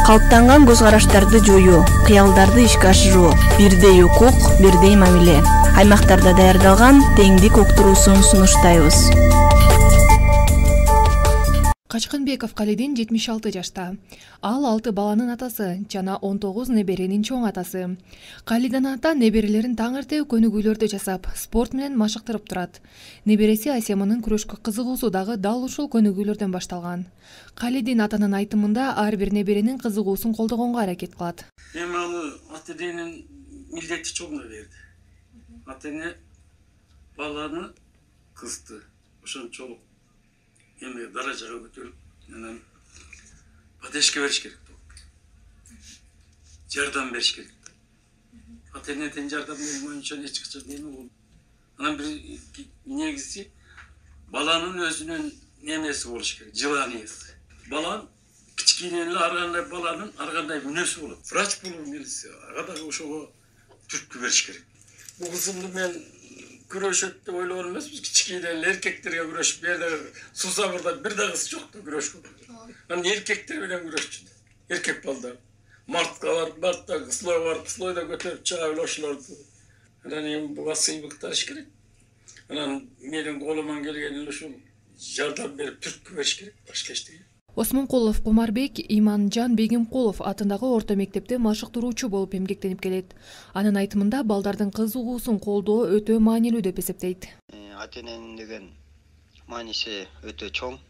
Калыптанган көз караштарды жоюу, кыялдарды ишке ашыруу, бирдей укук, бирдей мамиле. Аймактарда даярдалган теңдик уктуруусун сунуштайбыз. Качкынбеков Калидин 76 жашта. Ал 6 баланын атасы жана 19 неберенин чоң атасы. Калидин ата неберелерин таңертең көнүгүүлөрдү жасап, спорт менен машыктырып турат. Небереси Асеманын күрөшкө кызыгуусу дагы дал ушул көнүгүүлөрдөн башталган. Калидин атанын айтымында ар бир неберенин кызыгуусун колдогонго аракет кылат. Эми аны ата-эненин милдети чоңуна берди. Ата-эне баланы кызды, ошончолук эми даражага көтөрүп, анан поддержка бериш керек. Жардам бериш керек. Ата-энеден жардам бермөйүнчө эч качан эми бул. Анан бир негизи баланын өзүнүн немеси болуш керек, желаниясы. Балан кичинен эле ар кандай баланын ар кандай мүнөзү болот. Врач болуп келсе, ага дагы ошого түрткү бериш керек. Бул кызымды мен күрөшөт деп ойлогон эмеспиз. Кичинен эле эркектерге күрөшүп, берде Сусабырда бир да кыз жок да күрөшкөн. Анан эркектер менен күрөшчү. Эркек балдар. Мартка барып, мартта кыслой барып, кыслойдо көтөрүп чыга эле ошолорду. Анан эми буга сыймыкташ керек. Анан менин колуман келген эле ушул жардам берип түрткү бериш керек. Башка эчтеке. Осмонкулов Кумарбек Иманжан Бегимкулов атындагы орто мектепте машыктыруучу болуп эмгектенип келет. Анын айтымында балдардын кызыгуусун колдоо өтө маанилүү деп эсептейт. Ата-эненин деген мааниси өтө чоң.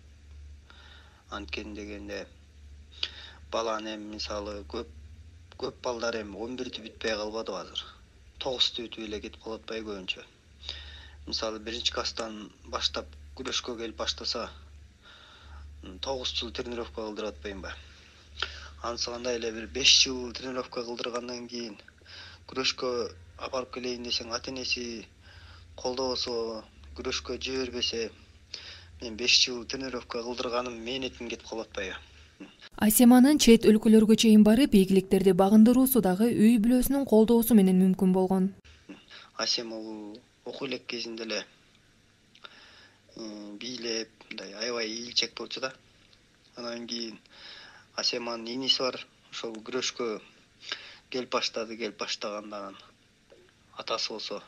Анткени дегенде баланы эми мисалы көп балдар эми 11-ті бүтпөй калбады азыр. 9-ты бүтүп эле кетип калат атпайбы көбүнчө. Мисалы 1-чи класстан баштап күрөшкө келип баштаса 9 жыл тренировка кылдырып атпайбы. Анысы кандай эле бир 5 жыл тренировка кылдыргандан кийин күрөшкө апарып келейин десең, ата-энеси колдобосо, күрөшкө жибербесе, мен 5 жыл тренировка кылдырганым мээнетим кетип калып атпайбы. Асеманын чет өлкөлөргө чейин барып, ийгиликтерди багындыруусу дагы үй бүлөсүнүн колдоосу менен мүмкүн болгон. Асема окуу элек кезинде эле бийлеп, аябай ийилчек болчу да. Анан кийин Асеманын иниси бар, ошол күрөшкө келип баштаганда атасы болсо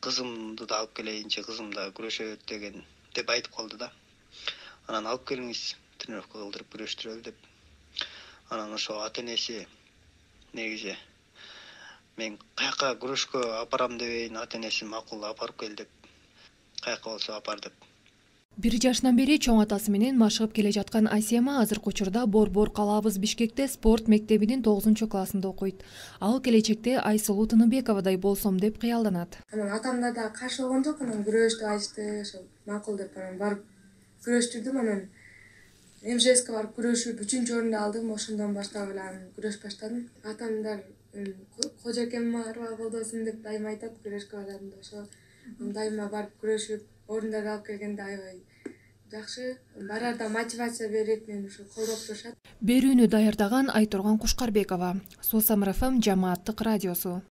кызымды да алып келейинчи, кызым да күрөшөт деп айтып калды да. Анан алып келиңиз, тренировка кылдырып күрөштүрөлү деп. Анан ошо ата-энеси негизи мен каяка күрөшкө апарам дебейин, ата-энеси макул апарып кел деп. Каяка болсо апар деп. 1 жашынан бери чоң атасы менен машыгып келе жаткан Асема азыркы учурда Борбор калаабыз Бишкекте спорт мектебинин 9-классында окуйт. Ал келечекте Айсулуу Тыныбековадай болсом деп кыялданат. Анан атамда да каршы болгон жок, анан күрөштү айтышты, ошо макул деп анан барып күрөштүрдүм. Анан МЖСке барып күрөшүп 3-чү орунду алдым. Ошондон баштап эле күрөш баштадым. Атамдар кожокем арба колдосун деп дайыма айтат күрөшкө барганда. Ошо дайыма барып күрөшүп орундарды алып келгенде аябай жакшы, барарда мотивация берип, мени ушу колдоп турушат. Берүүнү даярдаган Айтурган Кушкарбекова, Сосамыр ФМ жамааттык радиосу.